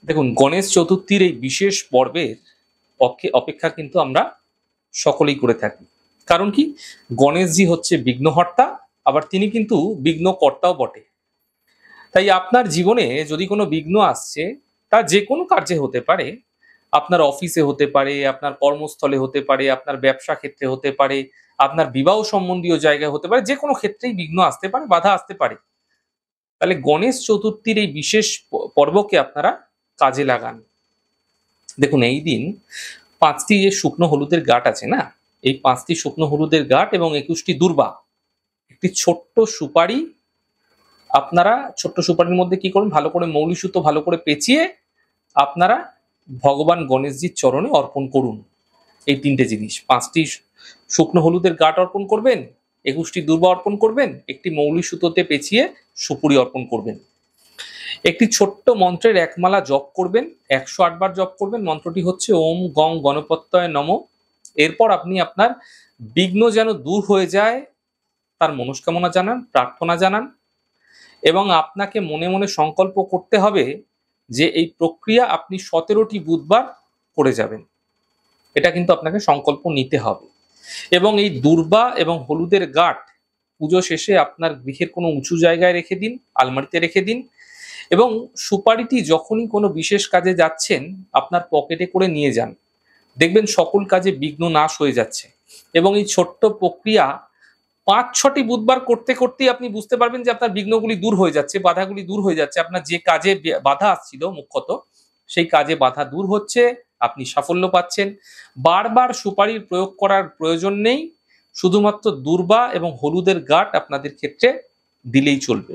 দেখুন, গণেশ চতুর্থীর এই বিশেষ পর্বের অপেক্ষা কিন্তু আমরা সকলেই করে থাকি। কারণ কি? গণেশজি হচ্ছে বিঘ্নহর্তা, আবার তিনি কিন্তু বিঘ্নকর্তাও বটে। তাই আপনার জীবনে যদি কোনো বিঘ্ন আসছে, তা যে কোনো কার্যে হতে পারে। আপনার অফিসে হতে পারে, আপনার কর্মস্থলে হতে পারে, আপনার ব্যবসা ক্ষেত্রে হতে পারে, আপনার বিবাহ সম্বন্ধীয় জায়গায় হতে পারে, যেকোনো ক্ষেত্রেই বিঘ্ন আসতে পারে, বাধা আসতে পারে। তাহলে গণেশ চতুর্থীর এই বিশেষ পর্বকে আপনারা কাজে লাগান। দেখুন, এই দিন ৫টি যে শুকনো হলুদের গাঁট আছে না, এই ৫টি শুকনো হলুদের গাঁট এবং ২১টি দূর্বা, একটি ছোট্ট সুপারি, আপনারা ছোট্ট সুপারির মধ্যে কি করুন, ভালো করে মৌলি সুতো ভালো করে পেঁচিয়ে আপনারা ভগবান গণেশজির চরণে অর্পণ করুন। এই ৩টে জিনিস, ৫টি শুকনো হলুদের গাঁট অর্পণ করবেন, ২১টি দূর্বা অর্পণ করবেন, একটি মৌলি সুতোতে পেঁচিয়ে সুপুরি অর্পণ করবেন। একটি ছোট্ট মন্ত্রের একমালা জপ করবেন, ১০৮ বার জপ করবেন। মন্ত্রটি হচ্ছে ওম গং গণপত্যয় নমঃ। এরপর আপনি আপনার বিঘ্ন যেন দূর হয়ে যায় তার মনস্কামনা জানান, প্রার্থনা জানান, এবং আপনাকে মনে মনে সংকল্প করতে হবে যে এই প্রক্রিয়া আপনি ১৭টি বুধবার করে যাবেন। এটা কিন্তু আপনাকে সংকল্প নিতে হবে। এবং এই দূর্বা এবং হলুদের গাঁট পুজো শেষে আপনার গৃহের কোনো উঁচু জায়গায় রেখে দিন, আলমারিতে রেখে দিন, এবং সুপারিটি যখনই কোনো বিশেষ কাজে যাচ্ছেন আপনার পকেটে করে নিয়ে যান। দেখবেন সকল কাজে বিঘ্ন নাশ হয়ে যাচ্ছে। এবং এই ছোট্ট প্রক্রিয়া ৫-৬টি বুধবার করতে করতেই আপনি বুঝতে পারবেন যে আপনার বিঘ্নগুলি দূর হয়ে যাচ্ছে, বাধাগুলি দূর হয়ে যাচ্ছে। আপনার যে কাজে বাধা আসছিল মুখ্যত, সেই কাজে বাধা দূর হচ্ছে, আপনি সাফল্য পাচ্ছেন। বারবার সুপারির প্রয়োগ করার প্রয়োজন নেই, শুধুমাত্র দূর্বা এবং হলুদের গাঁট আপনাদের ক্ষেত্রে দিলেই চলবে।